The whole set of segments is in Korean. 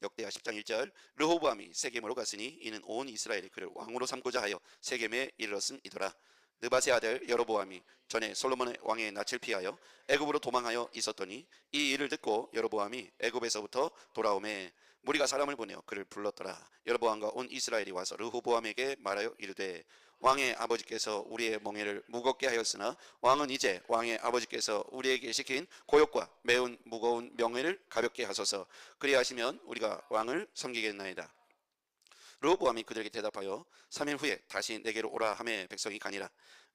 역대하 10장 1절 르호보암이 세겜으로 갔으니 이는 온 이스라엘이 그를 왕으로 삼고자 하여 세겜에 이르렀음이더라. 느밧의 아들 여로보암이 전에 솔로몬의 왕의 낯을 피하여 애굽으로 도망하여 있었더니 이 일을 듣고 여로보암이 애굽에서부터 돌아오매 무리가 사람을 보내어 그를 불렀더라. 여로보암과 온 이스라엘이 와서 르호보암에게 말하여 이르되 왕의 아버지께서 우리의 멍에를 무겁게 하였으나 왕은 이제 왕의 아버지께서 우리에게 시킨 고역과 매운 무거운 명예를 가볍게 하소서. 그리하시면 우리가 왕을 섬기겠나이다. 르호보암이 그들에게 대답하여 3일 후에 다시 내게로 오라 하매 백성이 가니라.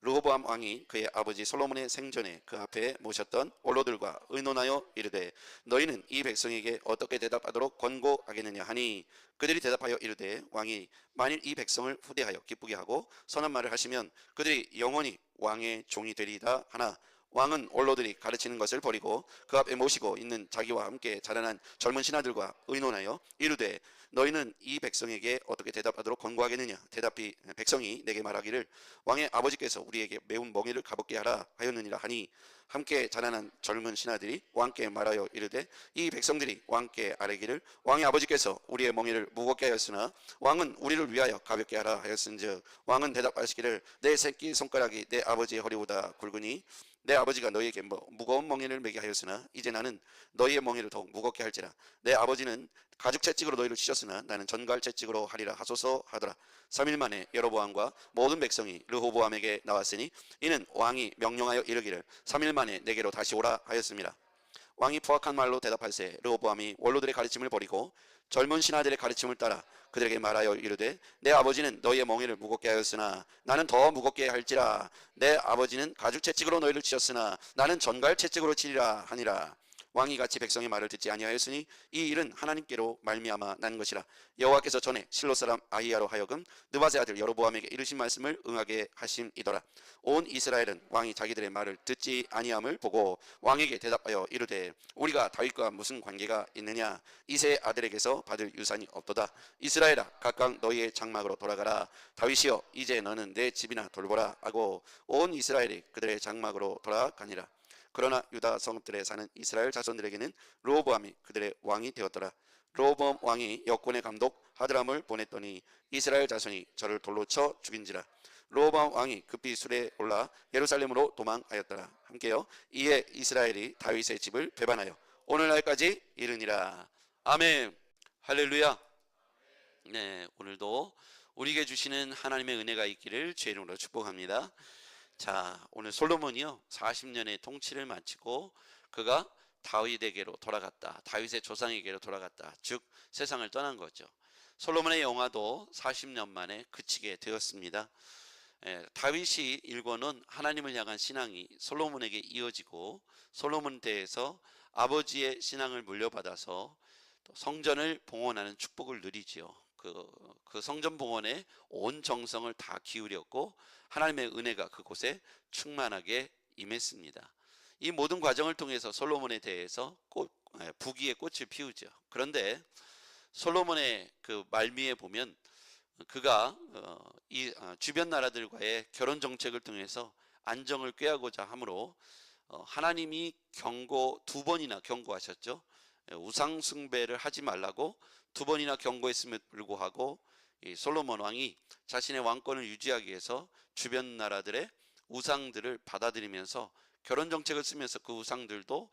르호보암 왕이 그의 아버지 솔로몬의 생전에 그 앞에 모셨던 원로들과 의논하여 이르되 너희는 이 백성에게 어떻게 대답하도록 권고하겠느냐 하니 그들이 대답하여 이르되 왕이 만일 이 백성을 후대하여 기쁘게 하고 선한 말을 하시면 그들이 영원히 왕의 종이 되리이다 하나 왕은 원로들이 가르치는 것을 버리고 그 앞에 모시고 있는 자기와 함께 자라난 젊은 신하들과 의논하여 이르되 너희는 이 백성에게 어떻게 대답하도록 권고하겠느냐. 대답이 백성이 내게 말하기를 왕의 아버지께서 우리에게 매운 멍에를 가볍게 하라 하였느니라 하니 함께 자라난 젊은 신하들이 왕께 말하여 이르되 이 백성들이 왕께 아뢰기를 왕의 아버지께서 우리의 멍에를 무겁게 하였으나 왕은 우리를 위하여 가볍게 하라 하였은즉 왕은 대답하시기를 내 새끼 손가락이 내 아버지의 허리보다 굵으니 내 아버지가 너희에게 무거운 멍에를 매게 하였으나 이제 나는 너희의 멍에를 더욱 무겁게 할지라. 내 아버지는 가죽 채찍으로 너희를 치셨으나 나는 전갈 채찍으로 하리라 하소서 하더라. 3일 만에 여로보암과 모든 백성이 르호보암에게 나왔으니 이는 왕이 명령하여 이르기를 3일 만에 내게로 다시 오라 하였습니다. 왕이 포악한 말로 대답할세 르호보암이 원로들의 가르침을 버리고 젊은 신하들의 가르침을 따라 그들에게 말하여 이르되 내 아버지는 너희의 멍에를 무겁게 하였으나 나는 더 무겁게 할지라. 내 아버지는 가죽 채찍으로 너희를 치셨으나 나는 전갈 채찍으로 치리라 하니라. 왕이 같이 백성의 말을 듣지 아니하였으니 이 일은 하나님께로 말미암아 난 것이라. 여호와께서 전에 실로 사람 아히야로 하여금 느밧의 아들 여로보암에게 이르신 말씀을 응하게 하심이더라. 온 이스라엘은 왕이 자기들의 말을 듣지 아니함을 보고 왕에게 대답하여 이르되 우리가 다윗과 무슨 관계가 있느냐. 이새의 아들에게서 받을 유산이 없도다. 이스라엘아 각각 너희의 장막으로 돌아가라. 다윗이여 이제 너는 내 집이나 돌보라 하고 온 이스라엘이 그들의 장막으로 돌아가니라. 그러나 유다 성읍들에 사는 이스라엘 자손들에게는 르호보암이 그들의 왕이 되었더라. 르호보암 왕이 여권의 감독 하드람을 보냈더니 이스라엘 자손이 저를 돌로 쳐 죽인지라. 르호보암 왕이 급히 술에 올라 예루살렘으로 도망하였더라. 함께요. 이에 이스라엘이 다윗의 집을 배반하여 오늘날까지 이르니라. 아멘. 할렐루야. 네, 오늘도 우리에게 주시는 하나님의 은혜가 있기를 주의 이름으로 축복합니다. 자, 오늘 솔로몬이요 40년의 통치를 마치고 그가 다윗에게로 돌아갔다. 다윗의 조상에게로 돌아갔다. 즉 세상을 떠난 거죠. 솔로몬의 영화도 40년 만에 그치게 되었습니다. 다윗이 일궈놓은 하나님을 향한 신앙이 솔로몬에게 이어지고 솔로몬 때에서 아버지의 신앙을 물려받아서 또 성전을 봉헌하는 축복을 누리지요. 그 성전 봉헌에 온 정성을 다 기울였고 하나님의 은혜가 그곳에 충만하게 임했습니다. 이 모든 과정을 통해서 솔로몬에 대해서 부귀의 꽃을 피우죠. 그런데 솔로몬의 그 말미에 보면 그가 이 주변 나라들과의 결혼 정책을 통해서 안정을 꾀하고자 하므로 하나님이 두 번이나 경고하셨죠. 우상 숭배를 하지 말라고 2번이나 경고했음에도 불구하고 이 솔로몬 왕이 자신의 왕권을 유지하기 위해서 주변 나라들의 우상들을 받아들이면서 결혼 정책을 쓰면서 그 우상들도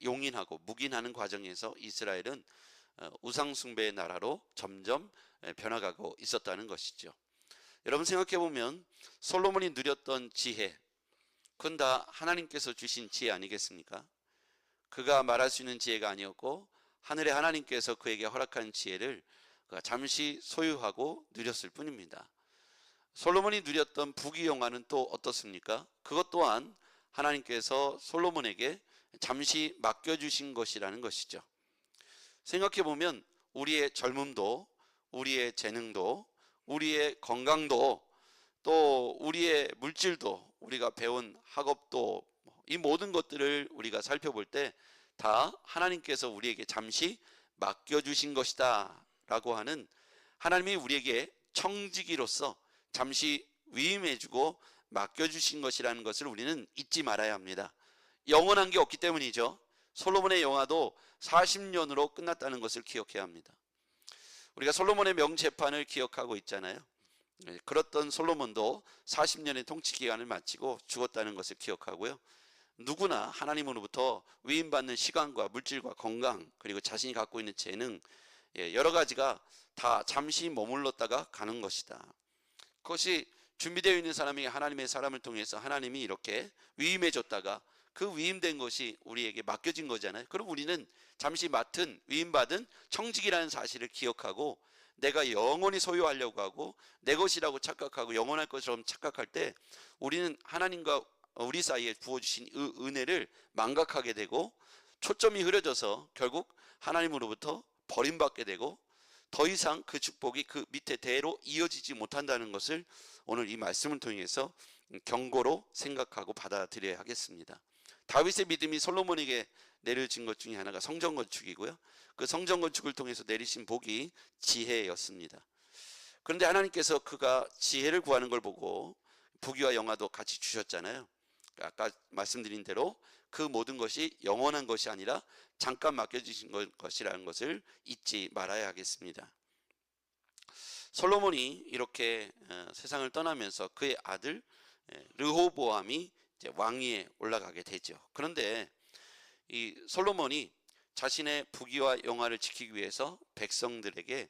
용인하고 묵인하는 과정에서 이스라엘은 우상 숭배의 나라로 점점 변화가고 있었다는 것이죠. 여러분 생각해 보면 솔로몬이 누렸던 지혜, 그건 다 하나님께서 주신 지혜 아니겠습니까? 그가 말할 수 있는 지혜가 아니었고 하늘의 하나님께서 그에게 허락한 지혜를 그가 잠시 소유하고 누렸을 뿐입니다. 솔로몬이 누렸던 부귀영화는 또 어떻습니까? 그것 또한 하나님께서 솔로몬에게 잠시 맡겨주신 것이라는 것이죠. 생각해보면 우리의 젊음도, 우리의 재능도, 우리의 건강도, 또 우리의 물질도, 우리가 배운 학업도, 이 모든 것들을 우리가 살펴볼 때 다 하나님께서 우리에게 잠시 맡겨주신 것이다 라고 하는, 하나님이 우리에게 청지기로서 잠시 위임해주고 맡겨주신 것이라는 것을 우리는 잊지 말아야 합니다. 영원한 게 없기 때문이죠. 솔로몬의 영화도 40년으로 끝났다는 것을 기억해야 합니다. 우리가 솔로몬의 명재판을 기억하고 있잖아요. 그렇던 솔로몬도 40년의 통치 기간을 마치고 죽었다는 것을 기억하고요. 누구나 하나님으로부터 위임받는 시간과 물질과 건강, 그리고 자신이 갖고 있는 재능, 여러 가지가 다 잠시 머물렀다가 가는 것이다. 그것이 준비되어 있는 사람이 하나님의 사람을 통해서 하나님이 이렇게 위임해 줬다가 그 위임된 것이 우리에게 맡겨진 거잖아요. 그럼 우리는 잠시 맡은 위임받은 청직이라는 사실을 기억하고 내가 영원히 소유하려고 하고 내 것이라고 착각하고 영원할 것처럼 착각할 때 우리는 하나님과 우리 사이에 부어주신 은혜를 망각하게 되고 초점이 흐려져서 결국 하나님으로부터 버림받게 되고 더 이상 그 축복이 그 밑에 대로 이어지지 못한다는 것을 오늘 이 말씀을 통해서 경고로 생각하고 받아들여야 하겠습니다. 다윗의 믿음이 솔로몬에게 내려진 것 중에 하나가 성전 건축이고요. 그 성전 건축을 통해서 내리신 복이 지혜였습니다. 그런데 하나님께서 그가 지혜를 구하는 걸 보고 부귀와 영화도 같이 주셨잖아요. 아까 말씀드린 대로 그 모든 것이 영원한 것이 아니라 잠깐 맡겨주신 것이라는 것을 잊지 말아야 하겠습니다. 솔로몬이 이렇게 세상을 떠나면서 그의 아들 르호보암이 이제 왕위에 올라가게 되죠. 그런데 이 솔로몬이 자신의 부귀와 영화를 지키기 위해서 백성들에게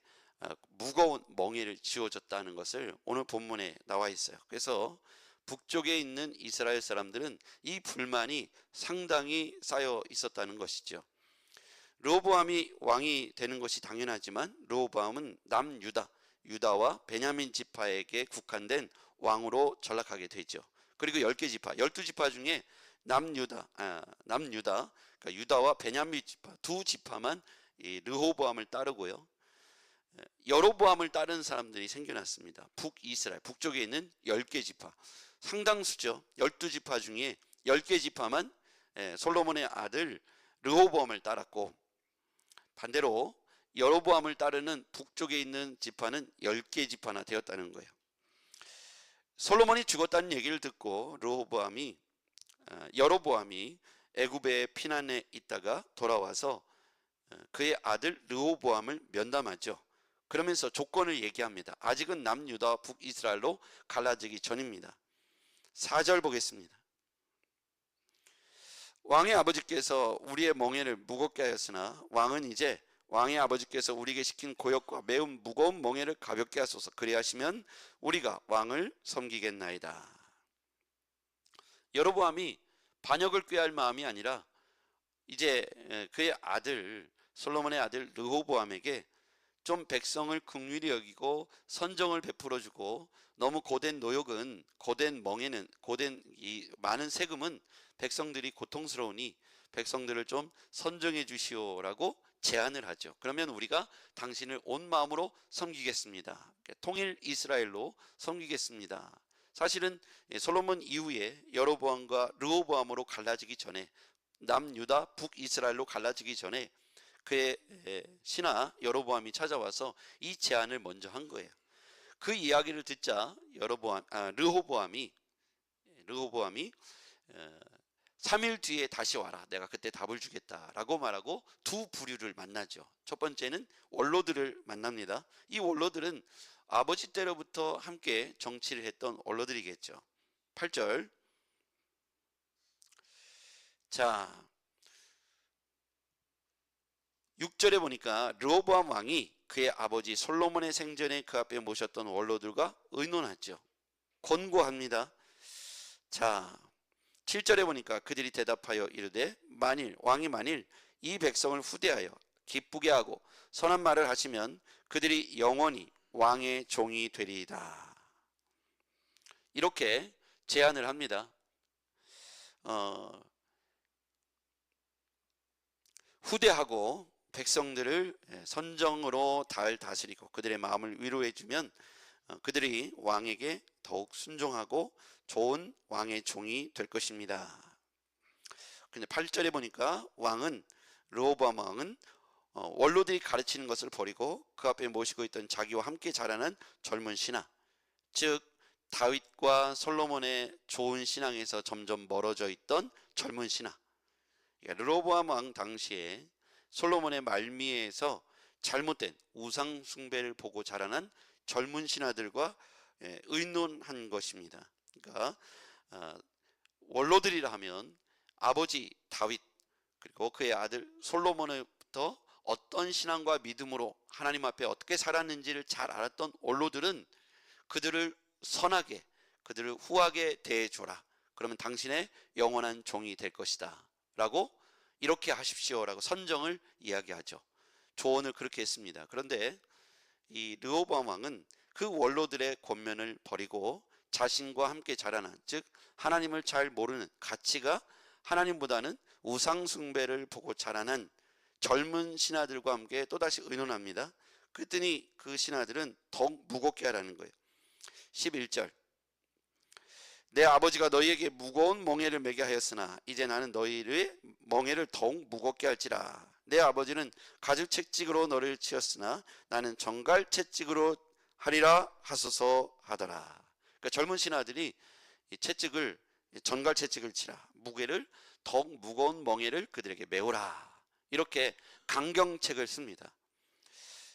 무거운 멍에를 지어줬다는 것을 오늘 본문에 나와 있어요. 그래서 북쪽에 있는 이스라엘 사람들은 이 불만이 상당히 쌓여 있었다는 것이죠. 르호보암이 왕이 되는 것이 당연하지만 르호보암은 남유다, 유다와 베냐민 지파에게 국한된 왕으로 전락하게 되죠. 그리고 10개 지파, 12지파 중에 남유다, 그러니까 유다와 베냐민 지파 두 지파만 이 르호보암을 따르고요. 여로보암을 따르는 사람들이 생겨났습니다. 북이스라엘, 북쪽에 있는 10개 지파, 상당수죠. 12지파 중에 10개 지파만 솔로몬의 아들 르호보암을 따랐고, 반대로 여로보암을 따르는 북쪽에 있는 지파는 10개 지파나 되었다는 거예요. 솔로몬이 죽었다는 얘기를 듣고 여로보암이 애굽의 피난에 있다가 돌아와서 그의 아들 르호보암을 면담하죠. 그러면서 조건을 얘기합니다. 아직은 남유다와 북이스라엘로 갈라지기 전입니다. 4절 보겠습니다. 왕의 아버지께서 우리의 멍에를 무겁게 하였으나 왕은 이제 왕의 아버지께서 우리에게 시킨 고역과 매우 무거운 멍에를 가볍게 하소서. 그리하시면 우리가 왕을 섬기겠나이다. 여로보암이 반역을 꾀할 마음이 아니라 이제 그의 아들 솔로몬의 아들 르호보암에게 좀 백성을 긍휼히 여기고 선정을 베풀어주고, 너무 고된 노역은, 고된 멍에는, 고된 이 많은 세금은 백성들이 고통스러우니 백성들을 좀 선정해 주시오라고 제안을 하죠. 그러면 우리가 당신을 온 마음으로 섬기겠습니다. 통일 이스라엘로 섬기겠습니다. 사실은 솔로몬 이후에 여로보암과 르호보암으로 갈라지기 전에, 남유다 북이스라엘로 갈라지기 전에 그의 신하 여로보암이 찾아와서 이 제안을 먼저 한 거예요. 그 이야기를 듣자 르호보암이 3일 뒤에 다시 와라, 내가 그때 답을 주겠다라고 말하고 두 부류를 만나죠. 첫 번째는 원로들을 만납니다. 이 원로들은 아버지 때로부터 함께 정치를 했던 원로들이겠죠. 8절. 자, 6절에 보니까 르호보암 왕이 그의 아버지 솔로몬의 생전에 그 앞에 모셨던 원로들과 의논하죠. 권고합니다. 자, 7절에 보니까 그들이 대답하여 이르되 왕이 만일 이 백성을 후대하여 기쁘게 하고 선한 말을 하시면 그들이 영원히 왕의 종이 되리이다. 이렇게 제안을 합니다. 후대하고 백성들을 선정으로 잘 다스리고 그들의 마음을 위로해 주면 그들이 왕에게 더욱 순종하고 좋은 왕의 종이 될 것입니다. 근데 8절에 보니까 르호보암 왕은 원로들이 가르치는 것을 버리고 그 앞에 모시고 있던 자기와 함께 자라는 젊은 신하, 즉 다윗과 솔로몬의 좋은 신앙에서 점점 멀어져 있던 젊은 신하, 르호보암 왕 당시에 솔로몬의 말미에서 잘못된 우상 숭배를 보고 자라난 젊은 신하들과 의논한 것입니다. 그러니까 원로들이라 하면 아버지 다윗 그리고 그의 아들 솔로몬부터 어떤 신앙과 믿음으로 하나님 앞에 어떻게 살았는지를 잘 알았던 원로들은 그들을 선하게, 그들을 후하게 대해줘라. 그러면 당신의 영원한 종이 될 것이다 라고, 이렇게 하십시오라고 선정을 이야기하죠. 조언을 그렇게 했습니다. 그런데 이 르호보암 왕은 그 원로들의 권면을 버리고 자신과 함께 자라난, 즉 하나님을 잘 모르는, 가치가 하나님보다는 우상 숭배를 보고 자라난 젊은 신하들과 함께 또다시 의논합니다. 그랬더니 그 신하들은 더욱 무겁게 하라는 거예요. 11절, 내 아버지가 너희에게 무거운 멍에를 매게 하였으나 이제 나는 너희의 멍에를 더욱 무겁게 할지라. 내 아버지는 가죽 채찍으로 너를 치었으나 나는 정갈 채찍으로 하리라 하소서 하더라. 그러니까 젊은 신하들이 이 채찍을, 전갈 채찍을 치라, 무게를, 더욱 무거운 멍에를 그들에게 메우라, 이렇게 강경책을 씁니다.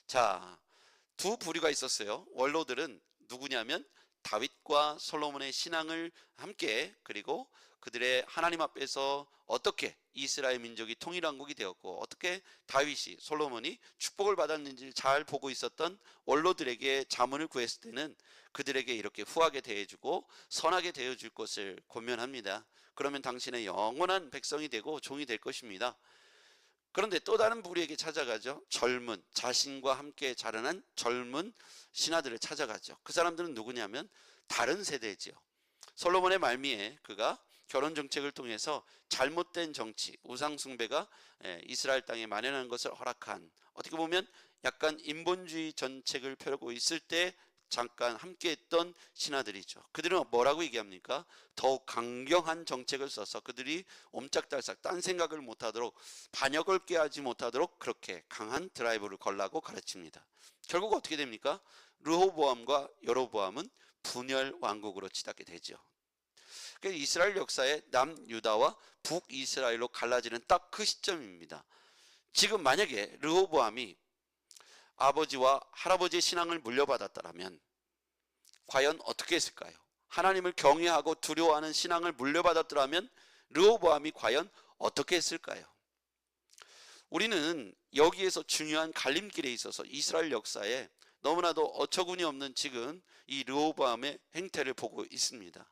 자, 두 부류가 있었어요. 원로들은 누구냐면 다윗과 솔로몬의 신앙을 함께, 그리고 그들의 하나님 앞에서 어떻게 이스라엘 민족이 통일왕국이 되었고 어떻게 다윗이, 솔로몬이 축복을 받았는지를 잘 보고 있었던 원로들에게 자문을 구했을 때는 그들에게 이렇게 후하게 대해주고 선하게 대해줄 것을 권면합니다. 그러면 당신의 영원한 백성이 되고 종이 될 것입니다. 그런데 또 다른 부류에게 찾아가죠. 젊은, 자신과 함께 자라난 젊은 신하들을 찾아가죠. 그 사람들은 누구냐면 다른 세대지요. 솔로몬의 말미에 그가 결혼 정책을 통해서 잘못된 정치, 우상 숭배가 이스라엘 땅에 만연한 것을 허락한, 어떻게 보면 약간 인본주의 정책을 펴고 있을 때 잠깐 함께했던 신하들이죠. 그들은 뭐라고 얘기합니까? 더욱 강경한 정책을 써서 그들이 옴짝달싹 딴 생각을 못하도록, 반역을 꾀하지 못하도록 그렇게 강한 드라이브를 걸라고 가르칩니다. 결국 어떻게 됩니까? 르호보암과 여로보암은 분열 왕국으로 치닫게 되죠. 그러니까 이스라엘 역사의 남유다와 북이스라엘로 갈라지는 딱 그 시점입니다. 지금 만약에 르호보암이 아버지와 할아버지의 신앙을 물려받았다면 과연 어떻게 했을까요? 하나님을 경외하고 두려워하는 신앙을 물려받았더라면 르호보암이 과연 어떻게 했을까요? 우리는 여기에서 중요한 갈림길에 있어서 이스라엘 역사에 너무나도 어처구니 없는 지금 이 르호보암의 행태를 보고 있습니다.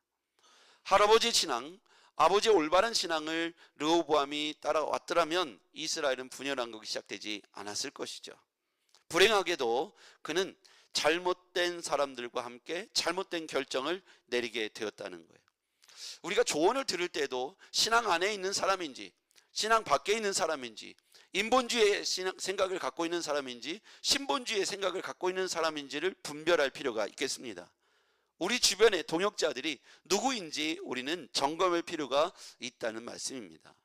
할아버지 신앙, 아버지의 올바른 신앙을 르호보암이 따라왔더라면 이스라엘은 분열왕국이 시작되지 않았을 것이죠. 불행하게도 그는 잘못된 사람들과 함께 잘못된 결정을 내리게 되었다는 거예요. 우리가 조언을 들을 때도 신앙 안에 있는 사람인지 신앙 밖에 있는 사람인지, 인본주의의 생각을 갖고 있는 사람인지 신본주의의 생각을 갖고 있는 사람인지를 분별할 필요가 있겠습니다. 우리 주변의 동역자들이 누구인지 우리는 점검할 필요가 있다는 말씀입니다.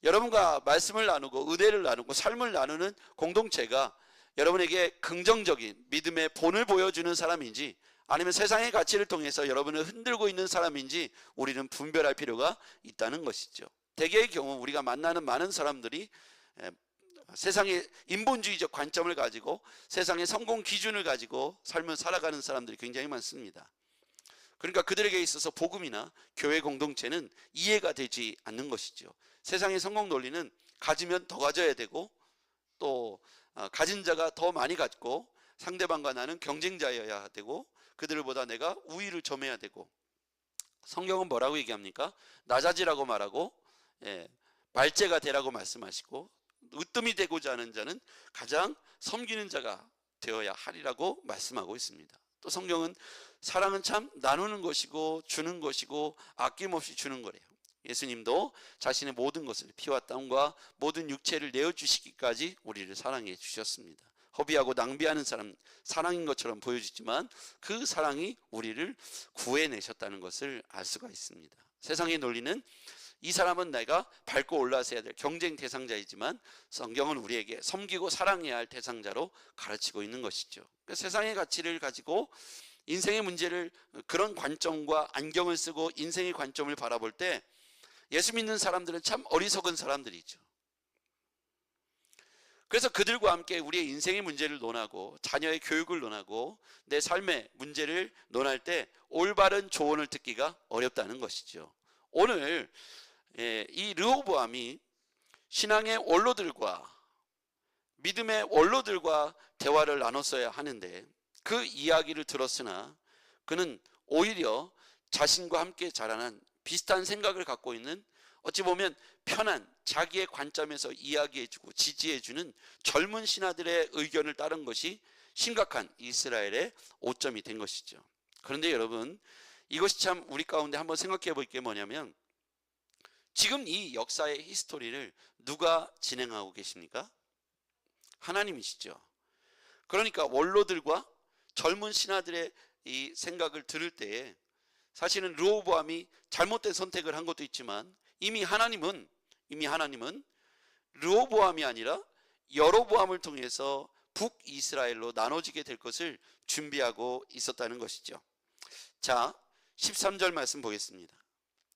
여러분과 말씀을 나누고 의대를 나누고 삶을 나누는 공동체가 여러분에게 긍정적인 믿음의 본을 보여주는 사람인지 아니면 세상의 가치를 통해서 여러분을 흔들고 있는 사람인지 우리는 분별할 필요가 있다는 것이죠. 대개의 경우 우리가 만나는 많은 사람들이 세상의 인본주의적 관점을 가지고 세상의 성공 기준을 가지고 삶을 살아가는 사람들이 굉장히 많습니다. 그러니까 그들에게 있어서 복음이나 교회 공동체는 이해가 되지 않는 것이죠. 세상의 성공 논리는 가지면 더 가져야 되고 또 가진 자가 더 많이 갖고 상대방과 나는 경쟁자여야 되고 그들보다 내가 우위를 점해야 되고, 성경은 뭐라고 얘기합니까? 낮아지라고 말하고 말제가 되라고 말씀하시고 으뜸이 되고자 하는 자는 가장 섬기는 자가 되어야 하리라고 말씀하고 있습니다. 또 성경은 사랑은 참 나누는 것이고 주는 것이고 아낌없이 주는 거래요. 예수님도 자신의 모든 것을 피와 땀과 모든 육체를 내어주시기까지 우리를 사랑해 주셨습니다. 허비하고 낭비하는 사람 사랑인 것처럼 보여지지만 그 사랑이 우리를 구해내셨다는 것을 알 수가 있습니다. 세상의 논리는 이 사람은 내가 밟고 올라서야 될 경쟁 대상자이지만 성경은 우리에게 섬기고 사랑해야 할 대상자로 가르치고 있는 것이죠. 그러니까 세상의 가치를 가지고 인생의 문제를 그런 관점과 안경을 쓰고 인생의 관점을 바라볼 때 예수 믿는 사람들은 참 어리석은 사람들이죠. 그래서 그들과 함께 우리의 인생의 문제를 논하고 자녀의 교육을 논하고 내 삶의 문제를 논할 때 올바른 조언을 듣기가 어렵다는 것이죠. 오늘 이 르호보암이 신앙의 원로들과 믿음의 원로들과 대화를 나눴어야 하는데 그 이야기를 들었으나 그는 오히려 자신과 함께 자라난 비슷한 생각을 갖고 있는 어찌 보면 편한 자기의 관점에서 이야기해주고 지지해주는 젊은 신하들의 의견을 따른 것이 심각한 이스라엘의 오점이 된 것이죠. 그런데 여러분, 이것이 참 우리 가운데 한번 생각해 볼 게 뭐냐면 지금 이 역사의 히스토리를 누가 진행하고 계십니까? 하나님이시죠. 그러니까 원로들과 젊은 신하들의 이 생각을 들을 때에 사실은 르호보암이 잘못된 선택을 한 것도 있지만 이미 하나님은 르호보암이 아니라 여로보암을 통해서 북이스라엘로 나눠지게 될 것을 준비하고 있었다는 것이죠. 자, 13절 말씀 보겠습니다.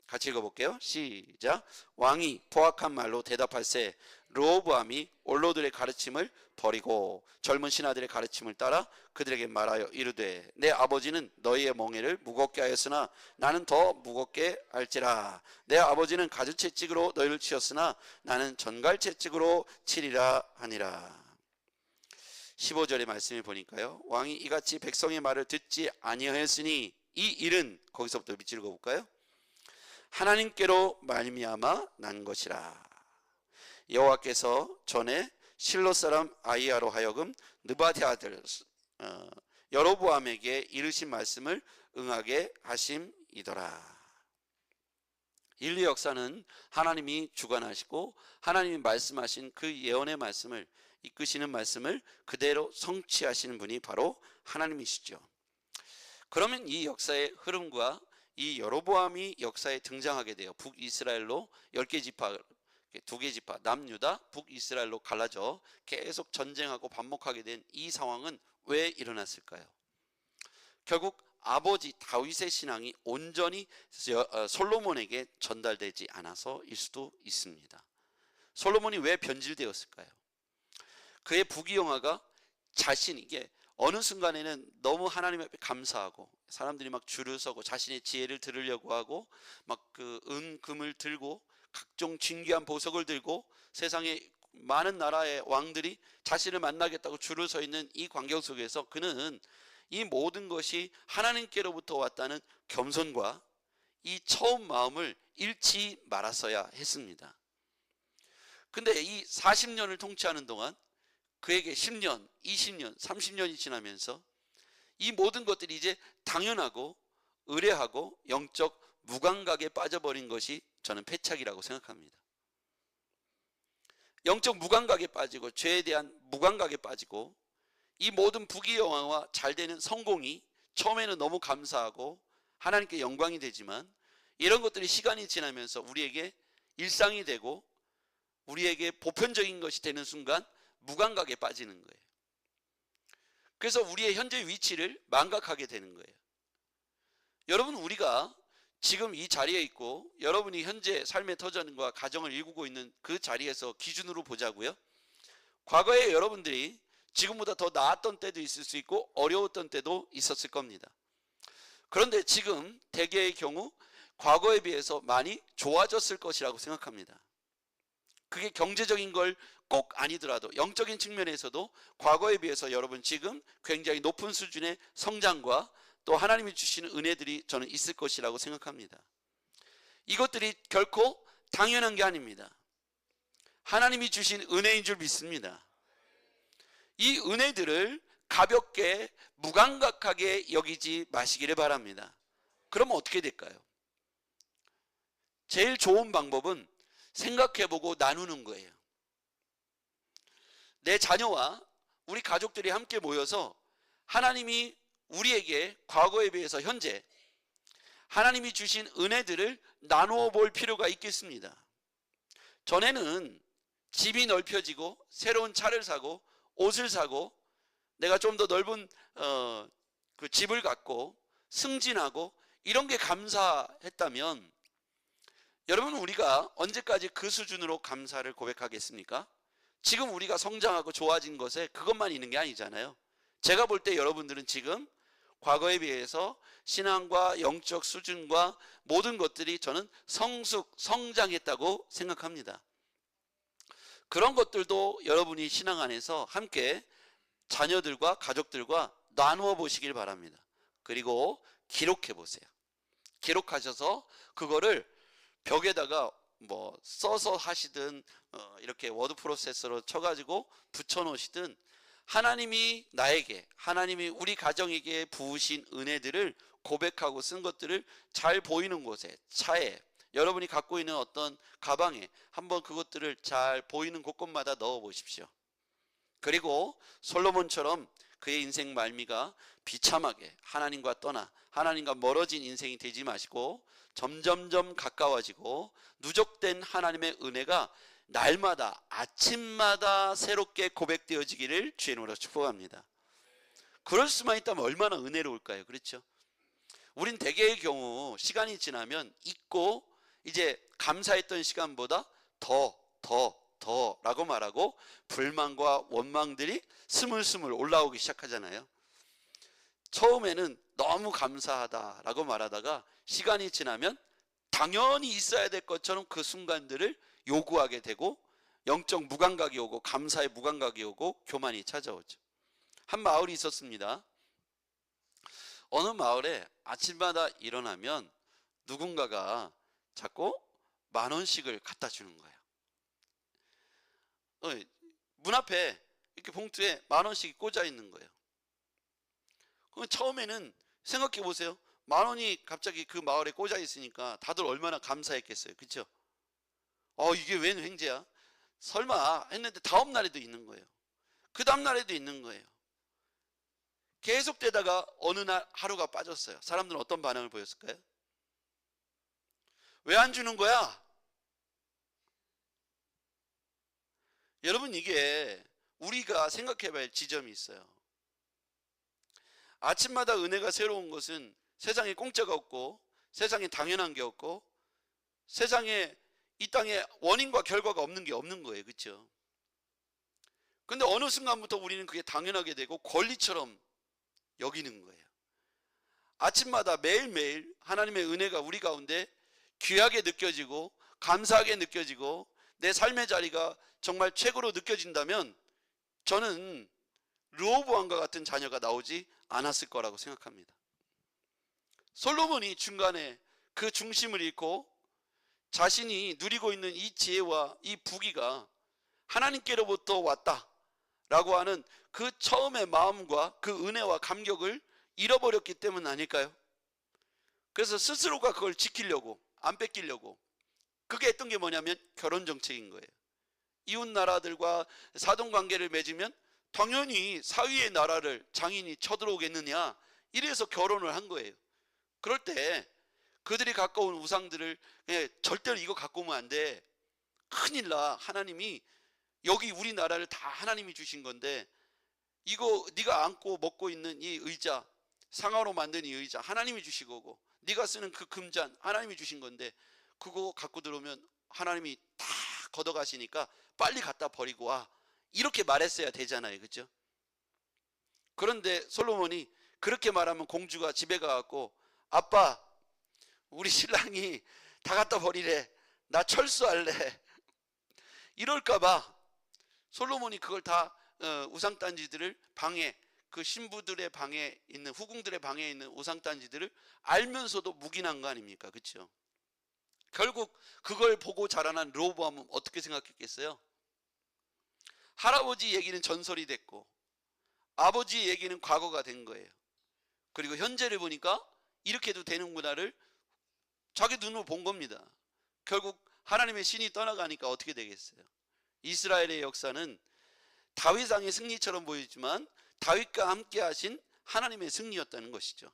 같이 읽어볼게요. 시작. 왕이 포악한 말로 대답할세 르호보암이 원로들의 가르침을 버리고 젊은 신하들의 가르침을 따라 그들에게 말하여 이르되 내 아버지는 너희의 멍에를 무겁게 하였으나 나는 더 무겁게 할지라. 내 아버지는 가죽채찍으로 너희를 치었으나 나는 전갈채찍으로 치리라 하니라. 15절의 말씀을 보니까요, 왕이 이같이 백성의 말을 듣지 아니하였으니 이 일은, 거기서부터 밑줄 그어볼까요? 하나님께로 말미암아 난 것이라. 여호와께서 전에 실로 사람 아히야로 하여금 느바데 아들 여로보암에게 이르신 말씀을 응하게 하심이더라. 인류 역사는 하나님이 주관하시고 하나님이 말씀하신 그 예언의 말씀을, 이끄시는 말씀을 그대로 성취하시는 분이 바로 하나님이시죠. 그러면 이 역사의 흐름과 이 여로보암이 역사에 등장하게 돼요. 북이스라엘로 10개 지파, 2개 지파, 남유다, 북이스라엘로 갈라져 계속 전쟁하고 반목하게 된 이 상황은 왜 일어났을까요? 결국 아버지 다윗의 신앙이 온전히 솔로몬에게 전달되지 않아서일 수도 있습니다. 솔로몬이 왜 변질되었을까요? 그의 부귀영화가 자신에게 어느 순간에는 너무 하나님 앞에 감사하고 사람들이 막 줄을 서고 자신의 지혜를 들으려고 하고 막 그 금을 들고 각종 진귀한 보석을 들고 세상의 많은 나라의 왕들이 자신을 만나겠다고 줄을 서 있는 이 광경 속에서 그는 이 모든 것이 하나님께로부터 왔다는 겸손과 이 처음 마음을 잃지 말았어야 했습니다. 근데 이 40년을 통치하는 동안 그에게 10년, 20년, 30년이 지나면서 이 모든 것들이 이제 당연하고 의례하고 영적 무감각에 빠져버린 것이 저는 패착이라고 생각합니다. 영적 무감각에 빠지고 죄에 대한 무감각에 빠지고 이 모든 부귀영화와 잘되는 성공이 처음에는 너무 감사하고 하나님께 영광이 되지만 이런 것들이 시간이 지나면서 우리에게 일상이 되고 우리에게 보편적인 것이 되는 순간 무감각에 빠지는 거예요. 그래서 우리의 현재 위치를 망각하게 되는 거예요. 여러분, 우리가 지금 이 자리에 있고 여러분이 현재 삶의 터전과 가정을 일구고 있는 그 자리에서 기준으로 보자고요. 과거에 여러분들이 지금보다 더 나았던 때도 있을 수 있고 어려웠던 때도 있었을 겁니다. 그런데 지금 대개의 경우 과거에 비해서 많이 좋아졌을 것이라고 생각합니다. 그게 경제적인 걸 꼭 아니더라도 영적인 측면에서도 과거에 비해서 여러분 지금 굉장히 높은 수준의 성장과 또 하나님이 주시는 은혜들이 저는 있을 것이라고 생각합니다. 이것들이 결코 당연한 게 아닙니다. 하나님이 주신 은혜인 줄 믿습니다. 이 은혜들을 가볍게 무감각하게 여기지 마시기를 바랍니다. 그러면 어떻게 될까요? 제일 좋은 방법은 생각해보고 나누는 거예요. 내 자녀와 우리 가족들이 함께 모여서 하나님이 우리에게 과거에 비해서 현재 하나님이 주신 은혜들을 나누어 볼 필요가 있겠습니다. 전에는 집이 넓혀지고 새로운 차를 사고 옷을 사고 내가 좀 더 넓은 그 집을 갖고 승진하고 이런 게 감사했다면 여러분, 우리가 언제까지 그 수준으로 감사를 고백하겠습니까? 지금 우리가 성장하고 좋아진 것에 그것만 있는 게 아니잖아요. 제가 볼 때 여러분들은 지금 과거에 비해서 신앙과 영적 수준과 모든 것들이 저는 성장했다고 생각합니다. 그런 것들도 여러분이 신앙 안에서 함께 자녀들과 가족들과 나누어 보시길 바랍니다. 그리고 기록해 보세요. 기록하셔서 그거를 벽에다가 뭐 써서 하시든 이렇게 워드 프로세서로 쳐가지고 붙여 놓으시든, 하나님이 나에게, 하나님이 우리 가정에게 부으신 은혜들을 고백하고 쓴 것들을 잘 보이는 곳에, 차에, 여러분이 갖고 있는 어떤 가방에 한번 그것들을 잘 보이는 곳곳마다 넣어 보십시오. 그리고 솔로몬처럼 그의 인생 말미가 비참하게 하나님과 떠나 하나님과 멀어진 인생이 되지 마시고 점점점 가까워지고 누적된 하나님의 은혜가 날마다 아침마다 새롭게 고백되어지기를 주의 이름으로 축복합니다. 그럴 수만 있다면 얼마나 은혜로울까요? 그렇죠? 우린 대개의 경우 시간이 지나면 잊고 이제 감사했던 시간보다 더 라고 말하고 불만과 원망들이 스물스물 올라오기 시작하잖아요. 처음에는 너무 감사하다라고 말하다가 시간이 지나면 당연히 있어야 될 것처럼 그 순간들을 요구하게 되고 영적 무감각이 오고 감사의 무감각이 오고 교만이 찾아오죠. 한 마을이 있었습니다. 어느 마을에 아침마다 일어나면 누군가가 자꾸 10,000원씩을 갖다 주는 거예요. 문 앞에 이렇게 봉투에 10,000원씩이 꽂아 있는 거예요. 그럼 처음에는 생각해 보세요. 10,000원이 갑자기 그 마을에 꽂아 있으니까 다들 얼마나 감사했겠어요. 그렇죠? 이게 웬 횡재야? 설마 했는데 다음 날에도 있는 거예요. 그 다음 날에도 있는 거예요. 계속되다가 어느 날 하루가 빠졌어요. 사람들은 어떤 반응을 보였을까요? 왜 안 주는 거야? 여러분, 이게 우리가 생각해 봐야 할 지점이 있어요. 아침마다 은혜가 새로운 것은 세상에 공짜가 없고 세상에 당연한 게 없고 세상에 이 땅에 원인과 결과가 없는 게 없는 거예요. 그렇죠? 근데 어느 순간부터 우리는 그게 당연하게 되고 권리처럼 여기는 거예요. 아침마다 매일매일 하나님의 은혜가 우리 가운데 귀하게 느껴지고 감사하게 느껴지고 내 삶의 자리가 정말 최고로 느껴진다면 저는 르호보암과 같은 자녀가 나오지 않았을 거라고 생각합니다. 솔로몬이 중간에 그 중심을 잃고 자신이 누리고 있는 이 지혜와 이 부귀가 하나님께로부터 왔다라고 하는 그 처음의 마음과 그 은혜와 감격을 잃어버렸기 때문 아닐까요? 그래서 스스로가 그걸 지키려고, 안 뺏기려고, 그게 했던 게 뭐냐면 결혼 정책인 거예요. 이웃 나라들과 사돈관계를 맺으면 당연히 사위의 나라를 장인이 쳐들어오겠느냐, 이래서 결혼을 한 거예요. 그럴 때 그들이 갖고 온 우상들을 절대로 이거 갖고 오면 안 돼, 큰일 나, 하나님이 여기 우리나라를 다 하나님이 주신 건데 이거 네가 안고 먹고 있는 이 의자, 상아로 만든 이 의자 하나님이 주신 거고, 네가 쓰는 그 금잔 하나님이 주신 건데 그거 갖고 들어오면 하나님이 다 걷어가시니까 빨리 갖다 버리고 와, 이렇게 말했어야 되잖아요. 그렇죠? 그런데 솔로몬이 그렇게 말하면 공주가 집에 가갖고 아빠, 우리 신랑이 다 갖다 버리래, 나 철수할래, 이럴까봐 솔로몬이 그걸 다 우상단지들을 방에, 그 신부들의 방에 있는, 후궁들의 방에 있는 우상단지들을 알면서도 묵인한 거 아닙니까? 그렇죠? 결국 그걸 보고 자라난 르호보암은 어떻게 생각했겠어요? 할아버지 얘기는 전설이 됐고 아버지 얘기는 과거가 된 거예요. 그리고 현재를 보니까 이렇게 해도 되는구나를 자기 눈으로 본 겁니다. 결국 하나님의 신이 떠나가니까 어떻게 되겠어요? 이스라엘의 역사는 다윗왕의 승리처럼 보이지만 다윗과 함께 하신 하나님의 승리였다는 것이죠.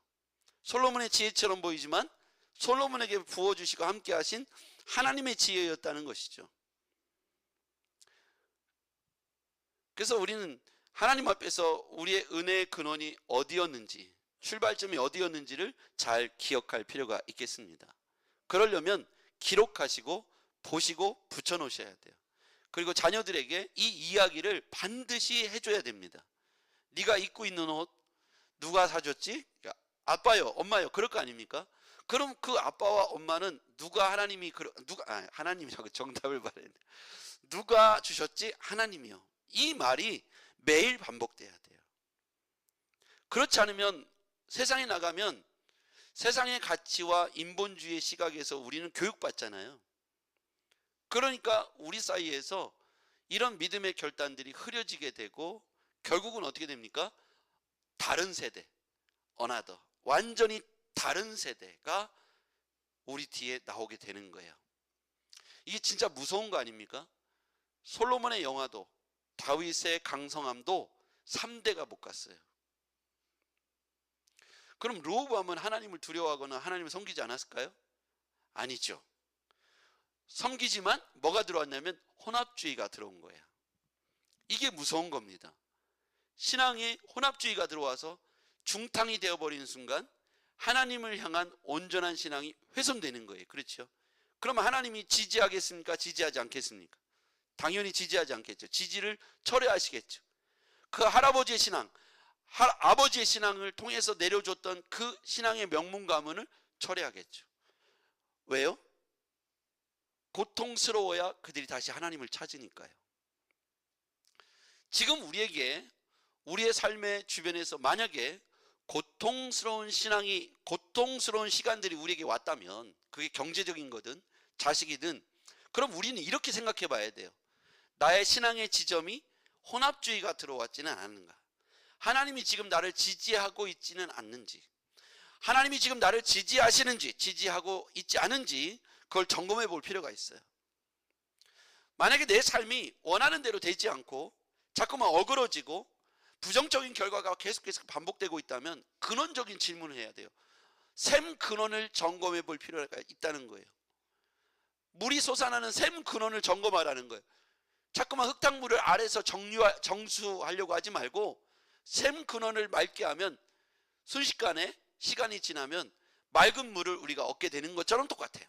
솔로몬의 지혜처럼 보이지만 솔로몬에게 부어주시고 함께 하신 하나님의 지혜였다는 것이죠. 그래서 우리는 하나님 앞에서 우리의 은혜의 근원이 어디였는지, 출발점이 어디였는지를 잘 기억할 필요가 있겠습니다. 그러려면 기록하시고 보시고 붙여 놓으셔야 돼요. 그리고 자녀들에게 이 이야기를 반드시 해줘야 됩니다. 네가 입고 있는 옷 누가 사줬지? 아빠요, 엄마요, 그럴 거 아닙니까? 그럼 그 아빠와 엄마는 누가 하나님이라고 정답을 말했네. 누가 주셨지? 하나님이요. 이 말이 매일 반복돼야 돼요. 그렇지 않으면 세상에 나가면 세상의 가치와 인본주의의 시각에서 우리는 교육받잖아요. 그러니까 우리 사이에서 이런 믿음의 결단들이 흐려지게 되고 결국은 어떻게 됩니까? 다른 세대, 어나더, 완전히 다른 세대가 우리 뒤에 나오게 되는 거예요. 이게 진짜 무서운 거 아닙니까? 솔로몬의 영화도 다윗의 강성함도 3대가 못 갔어요. 그럼 르호보암은 하나님을 두려워하거나 하나님을 섬기지 않았을까요? 아니죠. 섬기지만 뭐가 들어왔냐면 혼합주의가 들어온 거예요. 이게 무서운 겁니다. 신앙에 혼합주의가 들어와서 중탕이 되어버리는 순간 하나님을 향한 온전한 신앙이 훼손되는 거예요. 그렇죠? 그럼 하나님이 지지하겠습니까? 지지하지 않겠습니까? 당연히 지지하지 않겠죠. 지지를 철회하시겠죠. 그 할아버지의 신앙, 아버지의 신앙을 통해서 내려줬던 그 신앙의 명문 가문을 철회하겠죠. 왜요? 고통스러워야 그들이 다시 하나님을 찾으니까요. 지금 우리에게 우리의 삶의 주변에서 만약에 고통스러운 시간들이 우리에게 왔다면, 그게 경제적인 거든 자식이든, 그럼 우리는 이렇게 생각해 봐야 돼요. 나의 신앙의 지점이 혼합주의가 들어왔지는 않은가? 하나님이 지금 나를 지지하고 있지는 않는지, 하나님이 지금 나를 지지하시는지 지지하고 있지 않은지 그걸 점검해 볼 필요가 있어요. 만약에 내 삶이 원하는 대로 되지 않고 자꾸만 어그러지고 부정적인 결과가 계속해서 반복되고 있다면 근원적인 질문을 해야 돼요. 샘 근원을 점검해 볼 필요가 있다는 거예요. 물이 솟아나는 샘 근원을 점검하라는 거예요. 자꾸만 흙탕물을 아래서 정수하려고 하지 말고 샘 근원을 맑게 하면 순식간에 시간이 지나면 맑은 물을 우리가 얻게 되는 것처럼 똑같아요.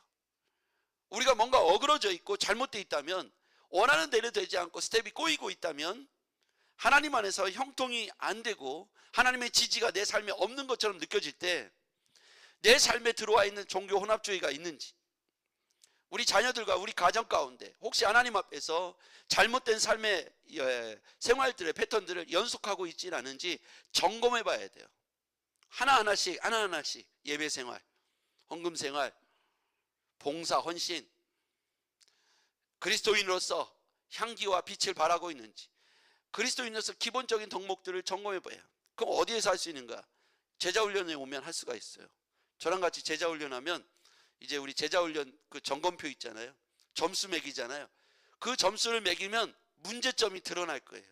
우리가 뭔가 어그러져 있고 잘못되어 있다면, 원하는 대로 되지 않고 스텝이 꼬이고 있다면, 하나님 안에서 형통이 안 되고 하나님의 지지가 내 삶에 없는 것처럼 느껴질 때 내 삶에 들어와 있는 종교 혼합주의가 있는지, 우리 자녀들과 우리 가정 가운데 혹시 하나님 앞에서 잘못된 삶의 생활들의 패턴들을 연속하고 있지는 않은지 점검해 봐야 돼요. 하나하나씩 예배 생활, 헌금 생활, 봉사, 헌신, 그리스도인으로서 향기와 빛을 발하고 있는지, 그리스도인으로서 기본적인 덕목들을 점검해 봐요. 그럼 어디에서 할 수 있는가? 제자훈련에 오면 할 수가 있어요. 저랑 같이 제자훈련하면 이제 우리 제자훈련 그 점검표 있잖아요. 점수 매기잖아요. 그 점수를 매기면 문제점이 드러날 거예요.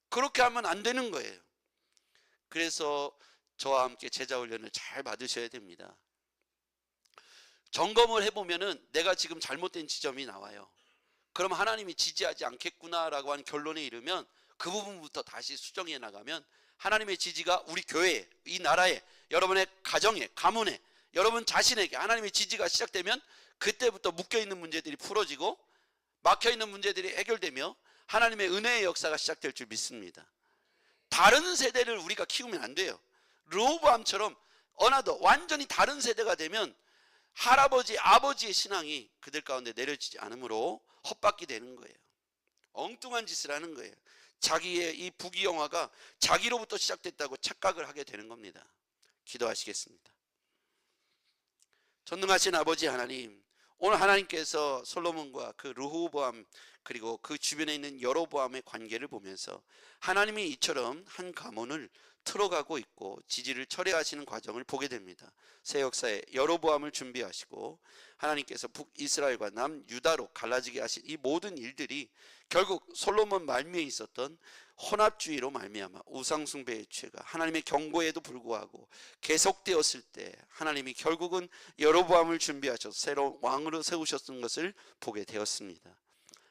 그렇게 하면 안 되는 거예요. 그래서 저와 함께 제자훈련을 잘 받으셔야 됩니다. 점검을 해보면은 내가 지금 잘못된 지점이 나와요. 그럼 하나님이 지지하지 않겠구나라고 하는 결론에 이르면 그 부분부터 다시 수정해 나가면 하나님의 지지가 우리 교회에, 이 나라에, 여러분의 가정에, 가문에, 여러분 자신에게 하나님의 지지가 시작되면 그때부터 묶여있는 문제들이 풀어지고 막혀있는 문제들이 해결되며 하나님의 은혜의 역사가 시작될 줄 믿습니다. 다른 세대를 우리가 키우면 안 돼요. 르호보암처럼 어나더 완전히 다른 세대가 되면 할아버지, 아버지의 신앙이 그들 가운데 내려지지 않으므로 헛바퀴 되는 거예요. 엉뚱한 짓을 하는 거예요. 자기의 이 부귀영화가 자기로부터 시작됐다고 착각을 하게 되는 겁니다. 기도하시겠습니다. 전능하신 아버지 하나님, 오늘 하나님께서 솔로몬과 그 르호보암 그리고 그 주변에 있는 여로보암의 관계를 보면서 하나님이 이처럼 한 가문을 틀어가고 있고 지지를 철회하시는 과정을 보게 됩니다. 새 역사에 여로보암을 준비하시고 하나님께서 북이스라엘과 남유다로 갈라지게 하신 이 모든 일들이 결국 솔로몬 말미에 있었던 혼합주의로 말미암아 우상숭배의 죄가 하나님의 경고에도 불구하고 계속되었을 때 하나님이 결국은 여로보암을 준비하셔서 새로운 왕으로 세우셨던 것을 보게 되었습니다.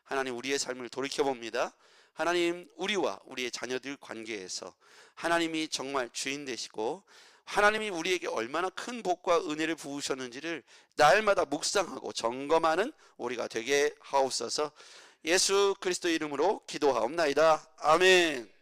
하나님, 우리의 삶을 돌이켜봅니다. 하나님, 우리와 우리의 자녀들 관계에서 하나님이 정말 주인 되시고 하나님이 우리에게 얼마나 큰 복과 은혜를 부으셨는지를 날마다 묵상하고 점검하는 우리가 되게 하옵소서. 예수 그리스도 이름으로 기도하옵나이다. 아멘.